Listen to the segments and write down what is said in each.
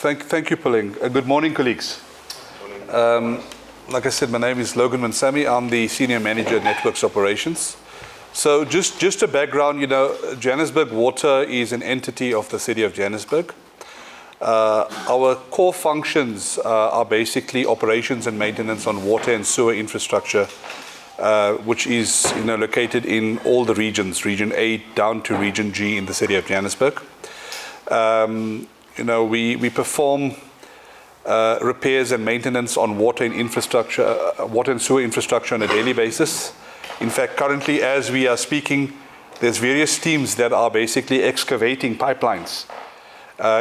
Thank you, Pauline. Good morning, colleagues. Like I said, my name is Logan Munsamy. I'm the Senior Manager at Networks Operations. So just a background, Johannesburg Water is an entity of the City of Johannesburg. Our core functions are basically operations and maintenance on water and sewer infrastructure, which is located in all the regions, Region A down to Region G in the City of Johannesburg. We perform repairs and maintenance on water and sewer infrastructure on a daily basis. In fact, currently, as we are speaking, there's various teams that are basically excavating pipelines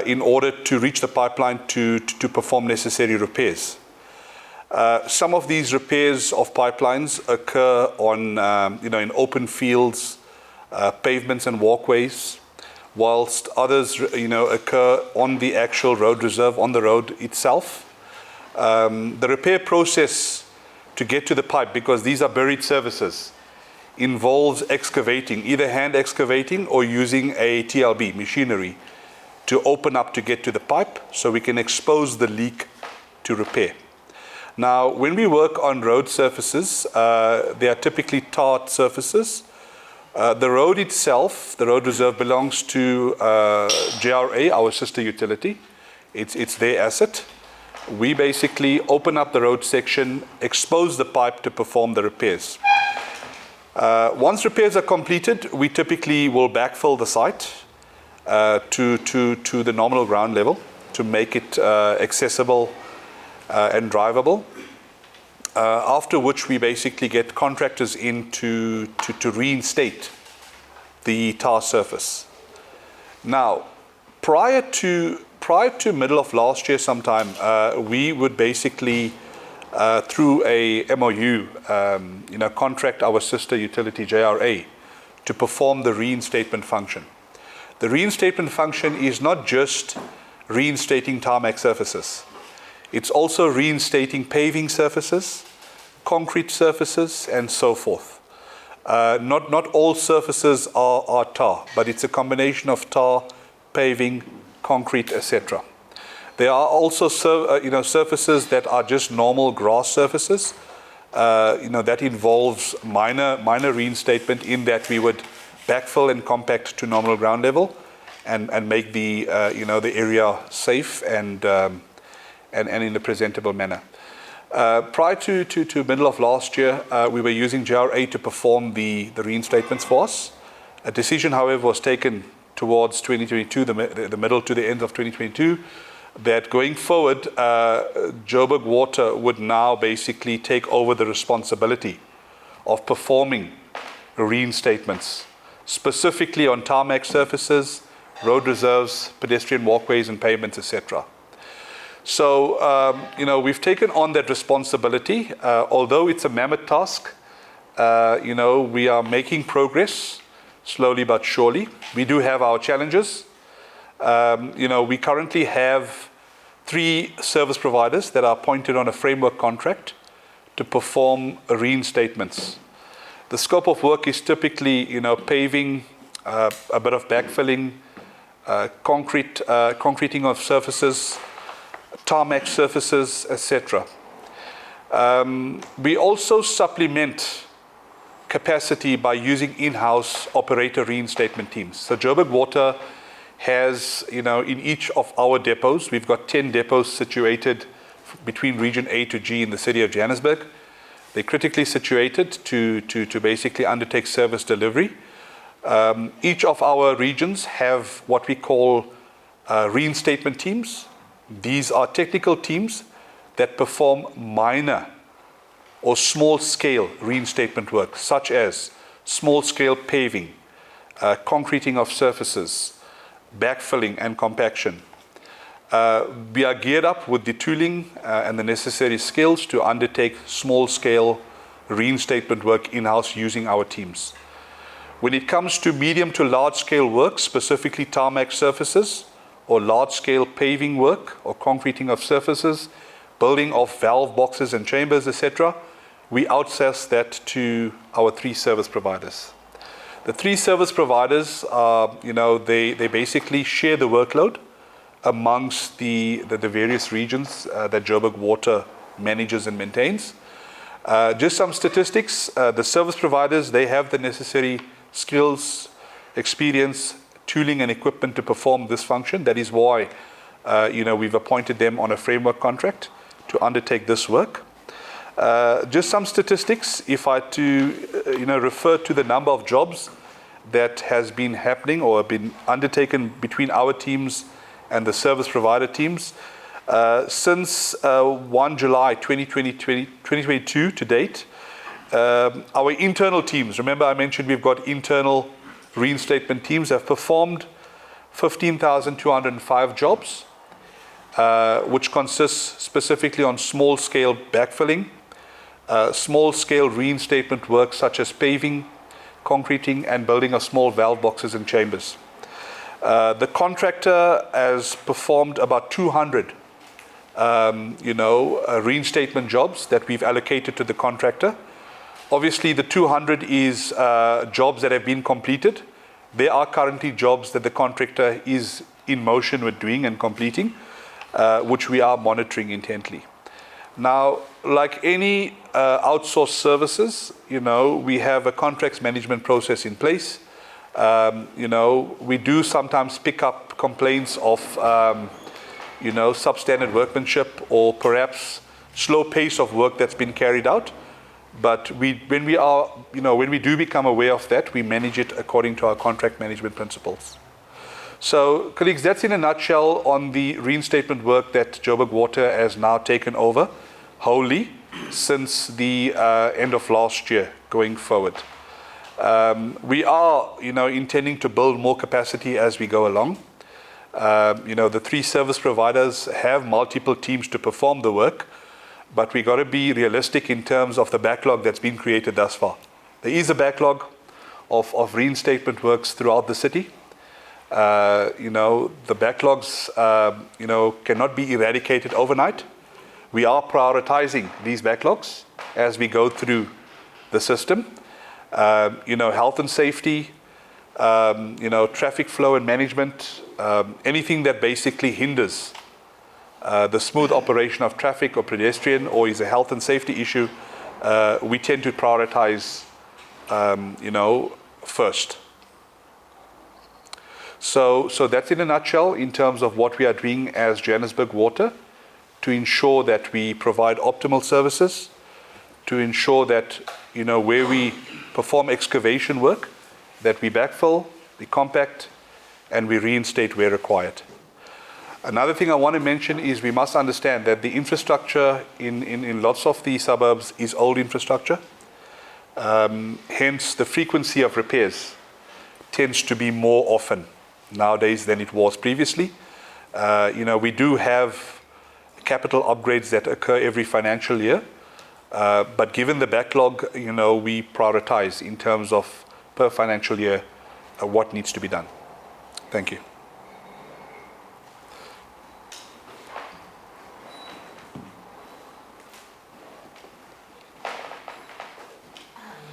in order to reach the pipeline to perform necessary repairs. Some of these repairs of pipelines occur on, in open fields, pavements and walkways, whilst others, occur on the actual road reserve, on the road itself. The repair process to get to the pipe, because these are buried services, involves excavating, either hand excavating or using a TLB, machinery, to open up to get to the pipe so we can expose the leak to repair. Now, when we work on road surfaces, they are typically tarred surfaces. The road itself, the road reserve, belongs to JRA, our sister utility. It's their asset. We basically open up the road section, expose the pipe to perform the repairs. Once repairs are completed, we typically will backfill the site to the nominal ground level to make it accessible and drivable. After which we basically get contractors in to reinstate the tar surface. Now, prior to middle of last year sometime, we would basically, through a MOU, contract our sister utility JRA to perform the reinstatement function. The reinstatement function is not just reinstating tarmac surfaces. It's also reinstating paving surfaces, concrete surfaces, and so forth. Not all surfaces are tar, but it's a combination of tar, paving, concrete, etc. There are also surfaces that are just normal grass surfaces. That involves minor reinstatement in that we would backfill and compact to nominal ground level and make the the area safe and in a presentable manner. Prior to middle of last year, we were using JRA to perform the reinstatements for us. A decision, however, was taken towards 2022, the middle to the end of 2022, that going forward, Joburg Water would now basically take over the responsibility of performing reinstatements, specifically on tarmac surfaces, road reserves, pedestrian walkways and pavements, etc. So, we've taken on that responsibility. Although it's a mammoth task, we are making progress, slowly but surely. We do have our challenges. We currently have 3 service providers that are appointed on a framework contract to perform reinstatements. The scope of work is typically, paving, a bit of backfilling, concreting of surfaces, tarmac surfaces, etc. We also supplement capacity by using in-house operator reinstatement teams. So Joburg Water has, in each of our depots, we've got 10 depots situated between Region A to G in the City of Johannesburg. They're critically situated to basically undertake service delivery. Each of our regions have what we call reinstatement teams. These are technical teams that perform minor or small-scale reinstatement work, such as small-scale paving, concreting of surfaces, backfilling and compaction. We are geared up with the tooling and the necessary skills to undertake small-scale reinstatement work in-house using our teams. When it comes to medium to large-scale work, specifically tarmac surfaces, or large-scale paving work or concreting of surfaces, building of valve boxes and chambers, etc., we outsource that to our 3 service providers. The 3 service providers, they basically share the workload amongst the various regions that Joburg Water manages and maintains. Just some statistics. The service providers, they have the necessary skills, experience, tooling and equipment to perform this function. That is why we've appointed them on a framework contract to undertake this work. Just some statistics. If I refer to the number of jobs that has been happening or been undertaken between our teams and the service provider teams, since 1 July 2022 to date, our internal teams, remember I mentioned we've got internal reinstatement teams, have performed 15,205 jobs, which consists specifically on small-scale backfilling, small-scale reinstatement work such as paving, concreting, and building of small valve boxes and chambers. The contractor has performed about 200 reinstatement jobs that we've allocated to the contractor. Obviously, the 200 is jobs that have been completed. There are currently jobs that the contractor is in motion with doing and completing, which we are monitoring intently. Now, like any outsourced services, we have a contracts management process in place. We do sometimes pick up complaints of substandard workmanship or perhaps slow pace of work that's been carried out. But when we do become aware of that, we manage it according to our contract management principles. So, colleagues, that's in a nutshell on the reinstatement work that Joburg Water has now taken over wholly since the end of last year going forward. We are, intending to build more capacity as we go along. The 3 service providers have multiple teams to perform the work, but we got to be realistic in terms of the backlog that's been created thus far. There is a backlog of reinstatement works throughout the city. The backlogs, cannot be eradicated overnight. We are prioritizing these backlogs as we go through the system. Health and safety, traffic flow and management, anything that basically hinders the smooth operation of traffic or pedestrian or is a health and safety issue, we tend to prioritize, first. So that's in a nutshell in terms of what we are doing as Johannesburg Water to ensure that we provide optimal services, to ensure that, where we perform excavation work, that we backfill, we compact, and we reinstate where required. Another thing I want to mention is we must understand that the infrastructure in lots of the suburbs is old infrastructure. Hence, the frequency of repairs tends to be more often nowadays than it was previously. We do have capital upgrades that occur every financial year, but given the backlog, we prioritize in terms of per financial year what needs to be done. Thank you.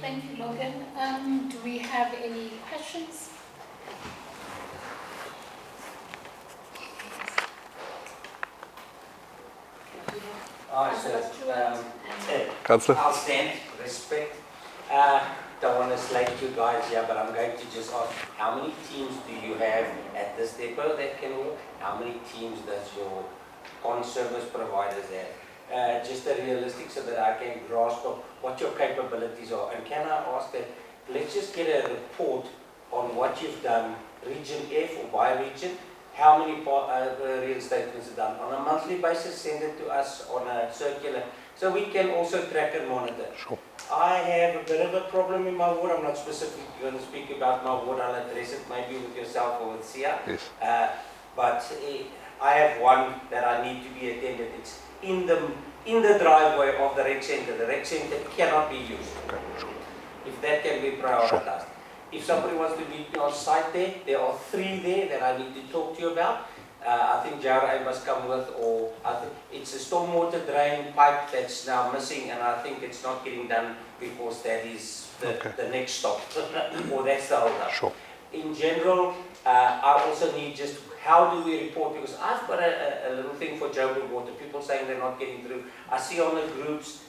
Thank you, Logan. Do we have any questions? Councillor. I'll stand, respect. Don't want to slate you guys here, but I'm going to just ask, how many teams do you have at this depot that can work? How many teams does your on-service providers have? Just a realistic so that I can grasp of what your capabilities are. And can I ask that, let's just get a report on what you've done, region F or by region, how many reinstatements are done. On a monthly basis, send it to us on a circular, so we can also track and monitor. Sure. I have a bit of a problem in my ward. I'm not specifically going to speak about my ward. I'll address it maybe with yourself or with Sia. Yes. But I have one that I need to be attended. It's in the driveway of the rec center. The rec center cannot be used. Okay, sure. If that can be prioritized. Sure. If somebody wants to meet me on site there are 3 there that I need to talk to you about. I think Jara must come with, or I think it's a stormwater drain pipe that's now missing, and I think it's not getting done because that is the next stop, or that's the hold up. Sure. In general, I also need just how do we report, because I've got a little thing for Joburg Water, people saying they're not getting through. I see on the groups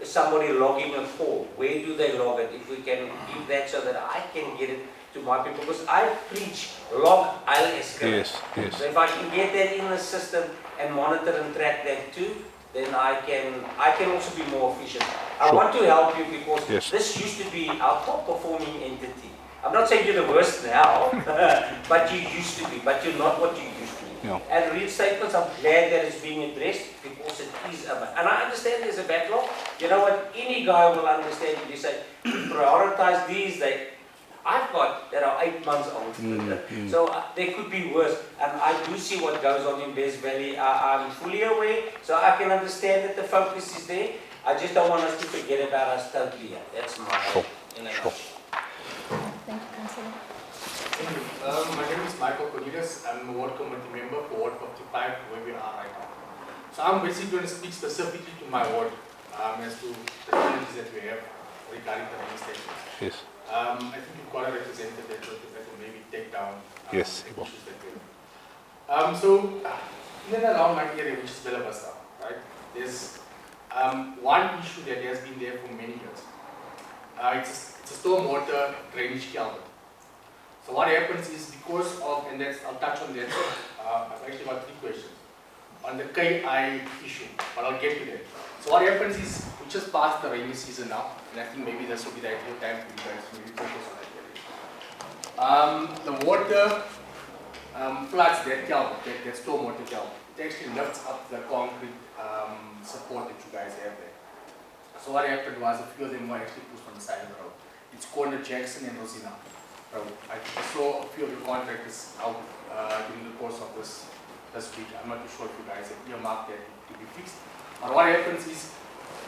somebody logging a call. Where do they log it? If we can give that so that I can get it to my people, because I preach log ILS. Yes, yes. So if I can get that in the system and monitor and track that too, then I can also be more efficient. I Sure. want to help you because Yes. this used to be our top performing entity. I'm not saying you're the worst now, but you used to be, but you're not what you used to be. Yeah. And reinstatements, I'm glad that it's being addressed because it is and I understand there's a backlog. You know what, any guy will understand if you say, prioritize these, I've got that are 8 months old. So they could be worse. And I do see what goes on in Best Valley. I'm fully aware, so I can understand that the focus is there. I just don't want us to forget about us totally. That's my in a nutshell. Thank you, Councillor. Thank you. My name is Michael Cornelius. I'm a ward committee member for Ward 55, where we are right now. So I'm basically going to speak specifically to my ward as to the challenges that we have regarding the reinstatements. Yes. I think you've got a representative that will maybe take down Yes, the he will. issues that we have. So in and around my area, which is Bella Vista, right, there's one issue that has been there for many years. It's a stormwater drainage culvert. So what happens is because of, and that's, I'll touch on that, I've actually got 3 questions on the KI issue, but I'll get to that. So what happens is, we just passed the rainy season now, and I think maybe this will be the ideal time for you guys to maybe focus on that area. The water floods that culvert, that stormwater culvert. It actually lifts up the concrete support that you guys have there. So what happened was a few of them were actually pushed on the side of the road. It's corner Jackson and Rosina Road. I saw a few of the contractors out during the course of this week. I'm not too sure if you guys have earmarked that to be fixed. But what happens is,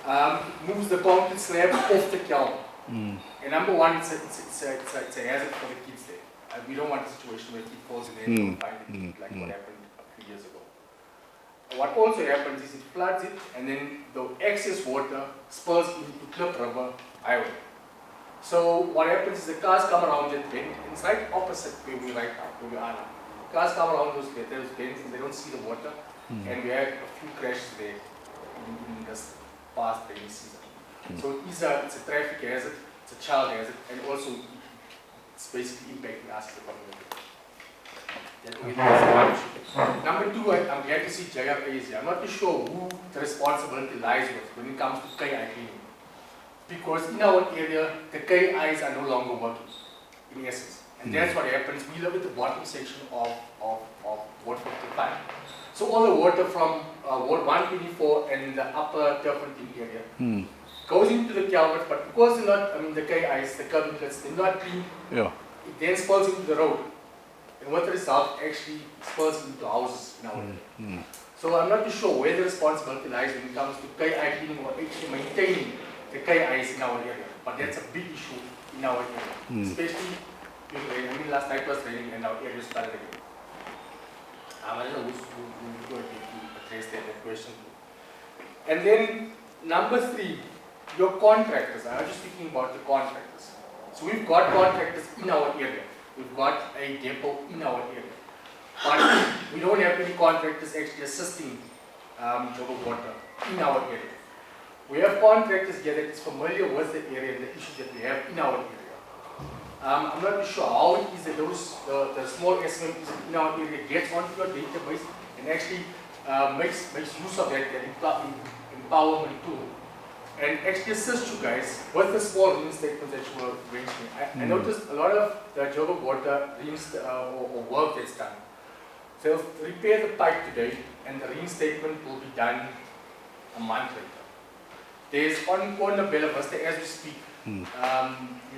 it moves the concrete slab off the culvert. And number one, it's a hazard for the kids there. We don't want a situation where a kid falls in there and find it like what happened a few years ago. What also happens is it floods it, and then the excess water spills into Klip River Highway. So what happens is the cars come around that bend, and it's right opposite where we right now, where we are now. Cars come around those bends and they don't see the water, and we had a few crashes there in this past rainy season. So it's a traffic hazard, it's a child hazard, and also it's basically impacting us as a community. Number 2, I'm glad to see JRA is here. I'm not too sure who the responsibility lies with when it comes to KI cleaning. Because in our area, the KIs are no longer working, in essence. And that's what happens. We live at the bottom section of Ward 55. So all the water from Ward 124 and the upper Turpentine area goes into the culvert, but because they're not, the KIs, the curb inlets, they're not clean, it then spills into the road. And what the result actually spills into houses in our area. So I'm not too sure where the responsibility lies when it comes to KI cleaning or actually maintaining the KIs in our area. But that's a big issue in our area, especially during rain. Last night was raining and our area started again. I don't know who's going to address that question. And then number 3, your contractors. I was just speaking about the contractors. So we've got contractors in our area. We've got a depot in our area. But we don't have any contractors actually assisting Joburg Water in our area. We have contractors here that is familiar with the area and the issues that we have in our area. I'm not too sure how it is that the small SMEs in our area gets onto your database and actually makes use of that empowerment tool. And actually assist you guys with the small reinstatements that you were mentioning. I noticed a lot of the Joburg Water or work that's done. They'll repair the pipe today and the reinstatement will be done a month later. There's on corner Bella Vista as we speak. You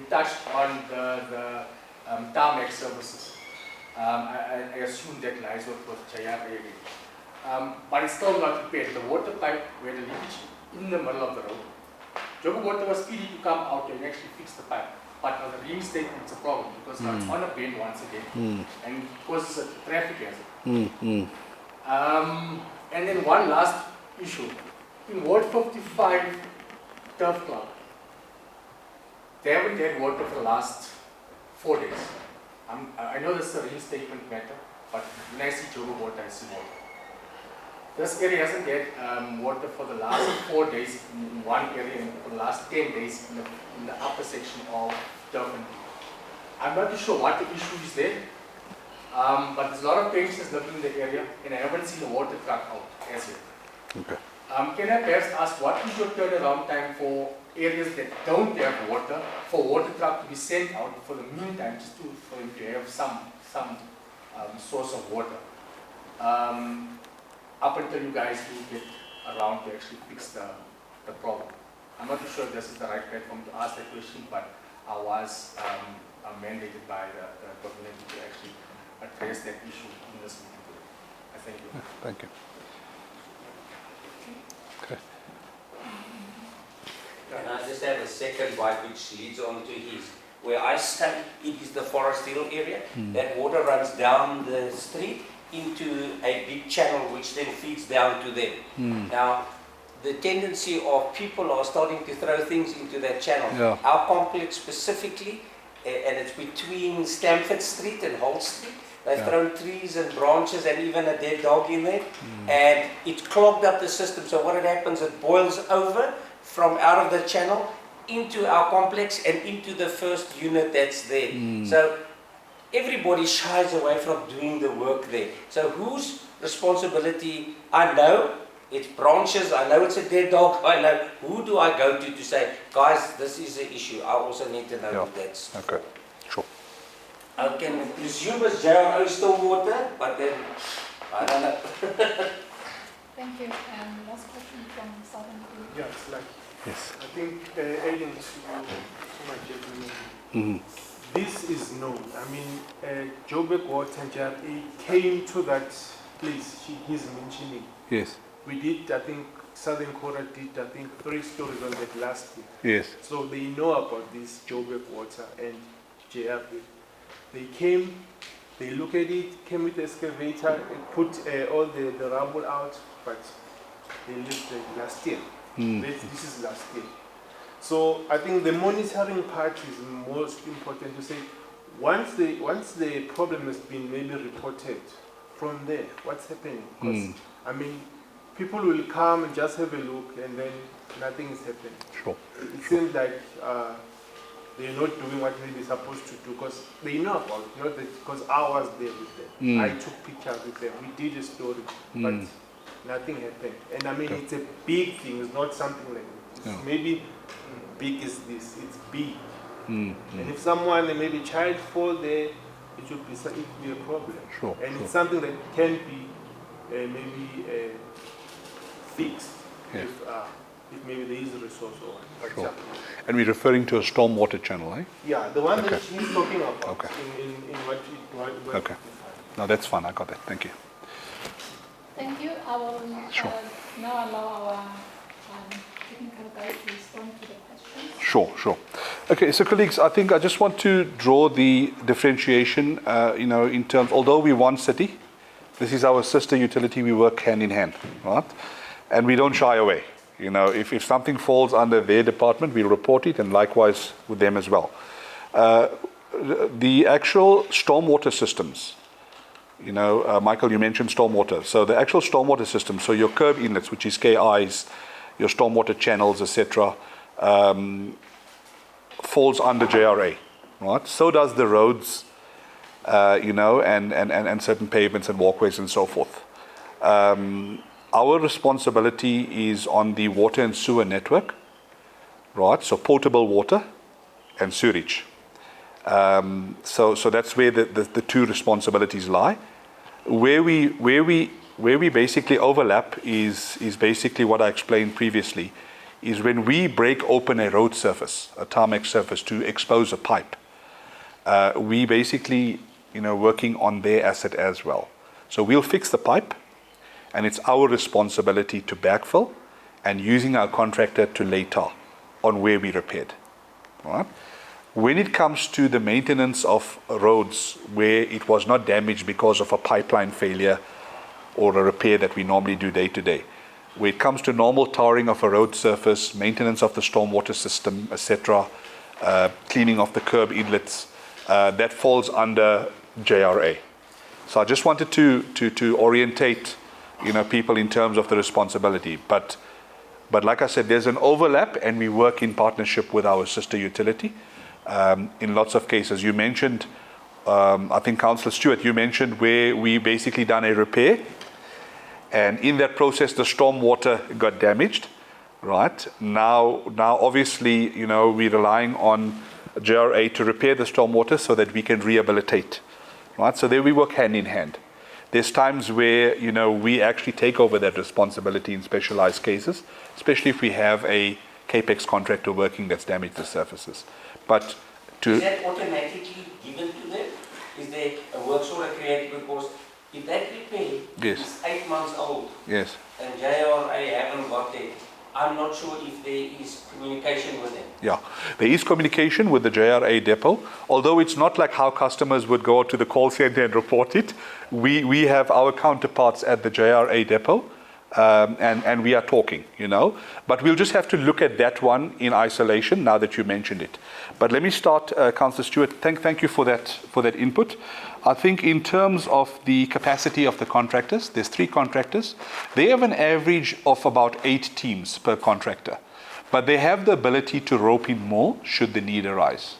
touched on the tarmac services. I assume that lies with JR area. But it's still not repaired. The water pipe where the leakage in the middle of the road. Joburg Water was speedy to come out and actually fix the pipe. But on the reinstatement it's a problem because now it's on a bend once again and causes a traffic hazard. And then one last issue. In Ward 55 Turf Club, they haven't had water for the last 4 days. I know this is a reinstatement matter, but when I see Joburg water, I see water. This area hasn't had water for the last 4 days in one area and for the last 10 days in the upper section of Durban. I'm not too sure what the issue is there, but there's a lot of pensioners living in the area and I haven't seen the water truck out as yet. Okay. Can I perhaps ask what is your turnaround time for areas that don't have water, for water truck to be sent out for the meantime, just for them to have some source of water? Up until you guys do get around to actually fix the problem. I'm not too sure if this is the right platform to ask that question, but I was mandated by the government to actually address that issue in this meeting today. I thank you. Thank you. Okay. And I just have a second bite which leads on to his. Where I stand, it is the Forest Hill area. That water runs down the street into a big channel which then feeds down to them. Now, the tendency of people are starting to throw things into that channel. Yeah. Our complex specifically, and it's between Stamford Street and Holt Street, they've thrown trees and branches and even a dead dog in there, and it clogged up the system. So what happens, it boils over from out of the channel into our complex and into the first unit that's there. So everybody shies away from doing the work there. So whose responsibility? I know it's branches, I know it's a dead dog, I know. Who do I go to say, guys, this is an issue? I also need to know who that's. Okay, sure. I can presume it's JRO still water, but then, I don't know. Thank you. Last question from Southern Group. Yeah, it's like, Yes. I think adding to my gentleman, this is known. I mean, Joburg Water and JRA came to that place he's mentioning. Yes. We did, I think, Southern Kora did, I think, 3 stories on that last year. Yes. So they know about this Joburg Water and JRA. They came, they look at it, came with the excavator, and put all the rubble out, but they left it last year. This is last year. So I think the monitoring part is most important to say, once the problem has been maybe reported, from there, what's happening? Because, I mean, people will come and just have a look and then nothing is happening. Sure. It seems like they're not doing what they're supposed to do because they know about it, not that because I was there with them. I took pictures with them. We did a story, but nothing happened. And I mean, it's a big thing. It's not something like this. It's maybe big as this. It's big. And if someone, maybe child fall there, it would be a problem. Sure. And it's something that can be maybe fixed if maybe there is a resource or what's Sure. happening. And we're referring to a stormwater channel, eh? Yeah, the one Okay. that he's talking about Okay. in what Okay. No, that's fine. I got that. Thank you. Thank you. I will Sure. now allow our technical guy to respond to the questions. Sure, sure. Okay, so colleagues, I think I just want to draw the differentiation, in terms, although we're one city, this is our sister utility, we work hand in hand, right? And we don't shy away. If something falls under their department, we report it, and likewise with them as well. The actual stormwater systems, Michael, you mentioned stormwater. So the actual stormwater system, so your curb inlets, which is KIs, your stormwater channels, etc., falls under JRA, right? So does the roads, and certain pavements and walkways and so forth. Our responsibility is on the water and sewer network, right? So potable water and sewage. So that's where the two responsibilities lie. Where we basically overlap is basically what I explained previously, is when we break open a road surface, a tarmac surface, to expose a pipe. We basically, working on their asset as well. So we'll fix the pipe, and it's our responsibility to backfill and using our contractor to lay tar on where we repaired. All right? When it comes to the maintenance of roads where it was not damaged because of a pipeline failure or a repair that we normally do day to day, where it comes to normal tarring of a road surface, maintenance of the stormwater system, etc., cleaning of the curb inlets, that falls under JRA. So I just wanted to orientate, people in terms of the responsibility. But like I said, there's an overlap, and we work in partnership with our sister utility in lots of cases. You mentioned, I think Councillor Stewart, you mentioned where we basically done a repair, and in that process the stormwater got damaged. Right now obviously, we're relying on JRA to repair the stormwater so that we can rehabilitate. Right, so there we work hand in hand. There's times where, we actually take over that responsibility in specialized cases, especially if we have a CAPEX contractor working that's damaged the surfaces. But is that automatically given to them? Is there a work order created? Because if that repair is 8 months old, yes, and JRA haven't got it, I'm not sure if there is communication with them. Yeah, there is communication with the JRA depot, although it's not like how customers would go to the call center and report it. We have our counterparts at the JRA depot, and we are talking, But we'll just have to look at that one in isolation now that you mentioned it. But let me start, Councillor Stewart. Thank you for that input. I think in terms of the capacity of the contractors, there's 3 contractors. They have an average of about 8 teams per contractor, but they have the ability to rope in more should the need arise.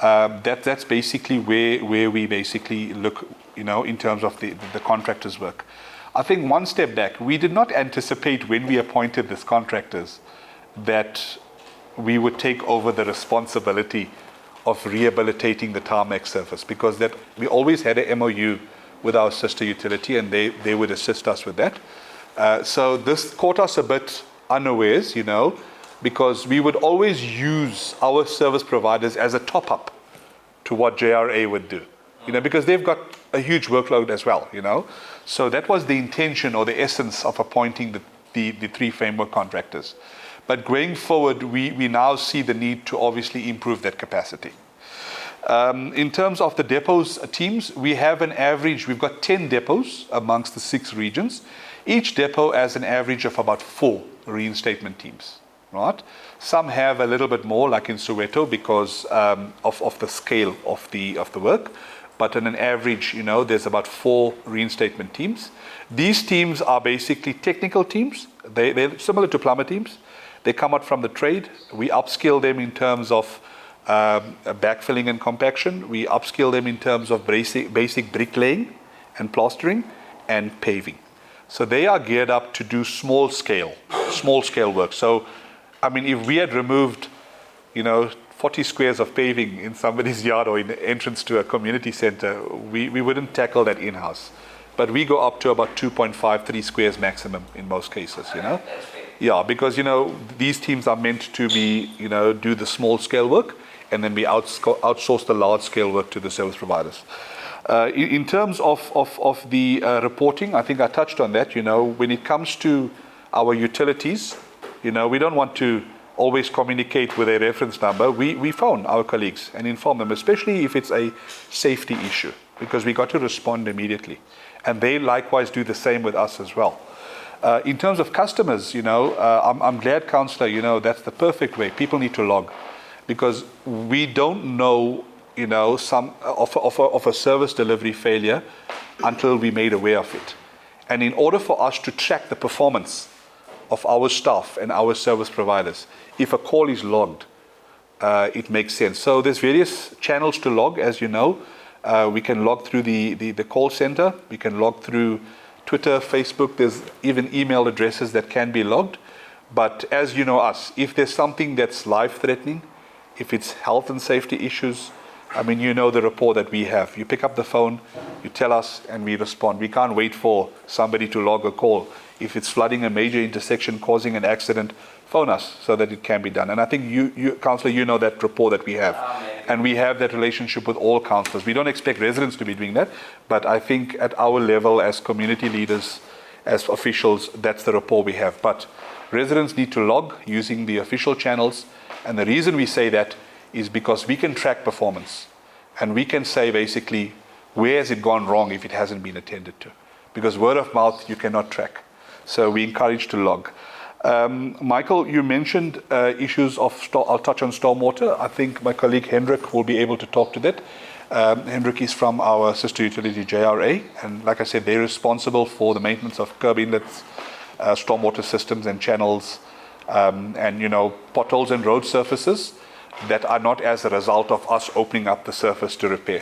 That's basically where we basically look, in terms of the contractors' work. I think one step back, we did not anticipate when we appointed these contractors that we would take over the responsibility of rehabilitating the tarmac surface, because that we always had a MOU with our sister utility, and they would assist us with that. So this caught us a bit unawares, because we would always use our service providers as a top-up to what JRA would do, because they've got a huge workload as well, So that was the intention or the essence of appointing the 3 framework contractors. But going forward, we now see the need to obviously improve that capacity. In terms of the depots teams, we have an average, we've got 10 depots amongst the 6 regions. Each depot has an average of about 4 reinstatement teams, right? Some have a little bit more, like in Soweto, because of the scale of the work. But on an average, there's about 4 reinstatement teams. These teams are basically technical teams. They're similar to plumber teams. They come out from the trade. We upskill them in terms of backfilling and compaction. We upskill them in terms of basic bricklaying and plastering and paving. So they are geared up to do small scale work. So, if we had removed, 40 squares of paving in somebody's yard or in the entrance to a community center, we wouldn't tackle that in-house. But we go up to about 2.5, 3 squares maximum in most cases, That's fair. Yeah, because, these teams are meant to be, do the small scale work, and then we outsource the large scale work to the service providers. In terms of the reporting, I think I touched on that, when it comes to our utilities, we don't want to always communicate with a reference number. We phone our colleagues and inform them, especially if it's a safety issue, because we got to respond immediately. And they likewise do the same with us as well. In terms of customers, I'm glad, Councillor, that's the perfect way. People need to log, because we don't know, some of a service delivery failure until we made aware of it. And in order for us to track the performance of our staff and our service providers, if a call is logged, it makes sense. So there's various channels to log, as you know. We can log through the call center. We can log through Twitter, Facebook. There's even email addresses that can be logged. But as you know us, if there's something that's life-threatening, if it's health and safety issues, the rapport that we have. You pick up the phone, you tell us, and we respond. We can't wait for somebody to log a call. If it's flooding a major intersection, causing an accident, phone us so that it can be done. And I think you Councillor, that rapport that we have. And we have that relationship with all councillors. We don't expect residents to be doing that, but I think at our level as community leaders, as officials, that's the rapport we have. But residents need to log using the official channels. And the reason we say that is because we can track performance. And we can say basically, where has it gone wrong if it hasn't been attended to? Because word of mouth, you cannot track. So we encourage to log. Michael, you mentioned issues of, I'll touch on stormwater. I think my colleague Hendrik will be able to talk to that. Hendrik is from our sister utility JRA, and like I said, they're responsible for the maintenance of curb inlets, stormwater systems and channels, and potholes and road surfaces that are not as a result of us opening up the surface to repair.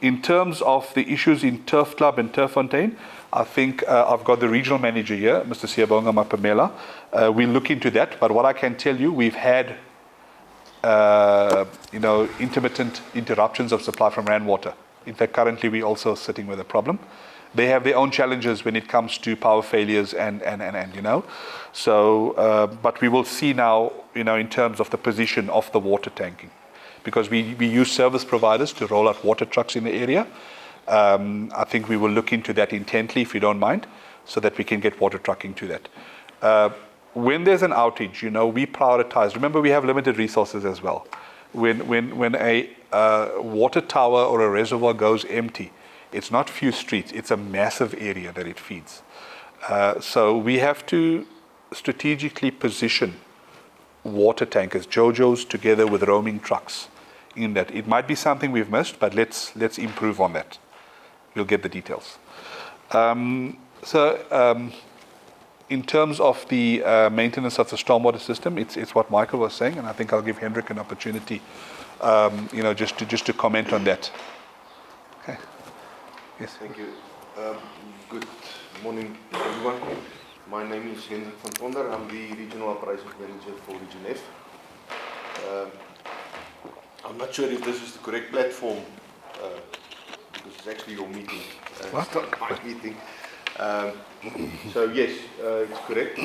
In terms of the issues in Turf Club and Turffontein, I think I've got the regional manager here, Mr. Siyabonga Mapamela. We'll look into that, but what I can tell you, we've had intermittent interruptions of supply from Randwater. In fact, currently we're also sitting with a problem. They have their own challenges when it comes to power failures and So, but we will see now, in terms of the position of the water tanking, because we use service providers to roll out water trucks in the area. I think we will look into that intently, if you don't mind, so that we can get water trucking to that. When there's an outage, we prioritize. Remember, we have limited resources as well. When a water tower or a reservoir goes empty, it's not few streets, it's a massive area that it feeds. So we have to strategically position water tankers, JoJo's, together with roaming trucks in that. It might be something we've missed, but let's improve on that. We'll get the details. In terms of the maintenance of the stormwater system, it's what Michael was saying, and I think I'll give Hendrik an opportunity, just to comment on that. Okay. Yes. Thank you. Good morning, everyone. My name is Hendrik van Tonder. I'm the Regional Operations Manager for Region F. I'm not sure if this is the correct platform, because it's actually your meeting. It's not my meeting. So yes, it's correct.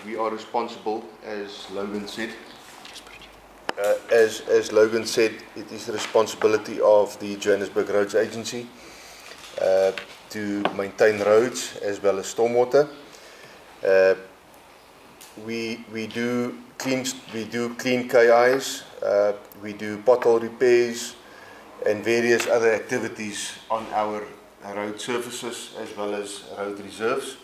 We are responsible, as Logan said. As Logan said, it is the responsibility of the Johannesburg Roads Agency to maintain roads as well as stormwater. We do clean KIs, we do pothole repairs and various other activities on our road surfaces as well as road reserves.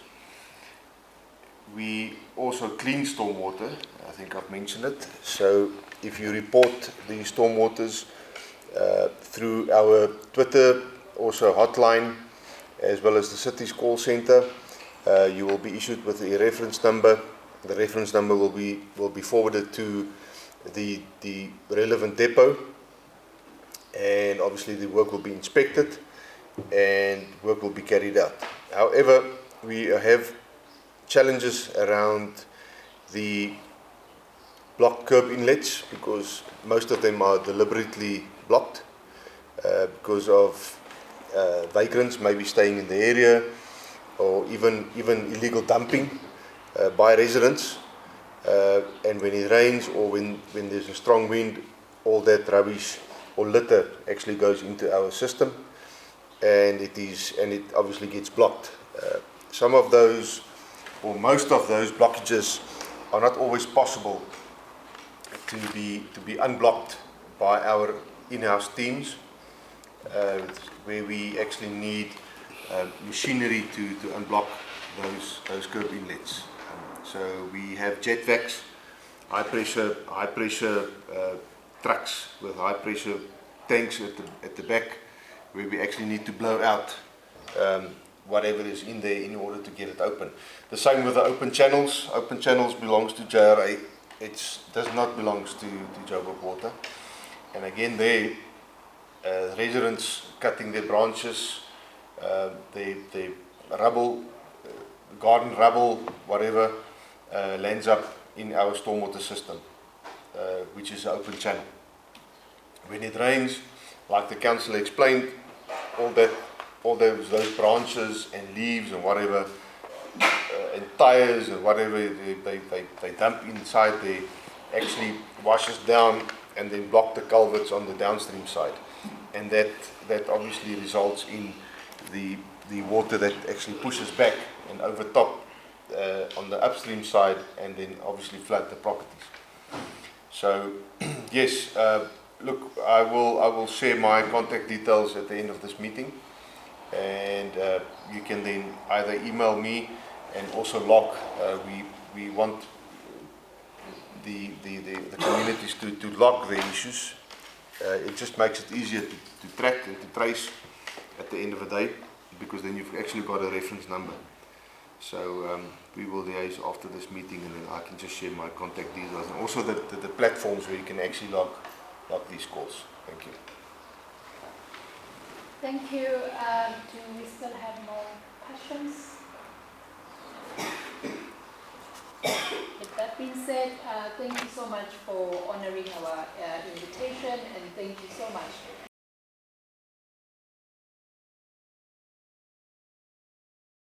We also clean stormwater, I think I've mentioned it. So if you report the stormwaters through our Twitter, also hotline, as well as the city's call center, you will be issued with a reference number. The reference number will be forwarded to the relevant depot, and obviously the work will be inspected and work will be carried out. However, we have challenges around the blocked curb inlets, because most of them are deliberately blocked because of vagrants maybe staying in the area, or even illegal dumping by residents. And when it rains or when there's a strong wind, all that rubbish or litter actually goes into our system, and it obviously gets blocked. Some of those, or most of those blockages, are not always possible to be unblocked by our in-house teams, where we actually need machinery to unblock those curb inlets. So we have jet vacs, high pressure trucks with high pressure tanks at the back, where we actually need to blow out whatever is in there in order to get it open. The same with the open channels. Open channels belongs to JRA. It does not belong to Joburg Water. And again, there, residents cutting their branches, the rubble, garden rubble, whatever, lands up in our stormwater system, which is an open channel. When it rains, like the councillor explained, all those branches and leaves and whatever, and tires and whatever they dump inside there, actually washes down and then block the culverts on the downstream side, and that obviously results in the water that actually pushes back and overtop on the upstream side, and then obviously flood the properties. So yes, look, I will share my contact details at the end of this meeting, and you can then either email me and also log. We want the communities to log their issues it just makes it easier to track and to trace at the end of the day, because then you've actually got a reference number. So we will liaise after this meeting, and then I can just share my contact details, and also the platforms where you can actually log these calls. Thank you. Thank you. Do we still have more questions? With that being said, thank you so much for honoring our invitation, and thank you so much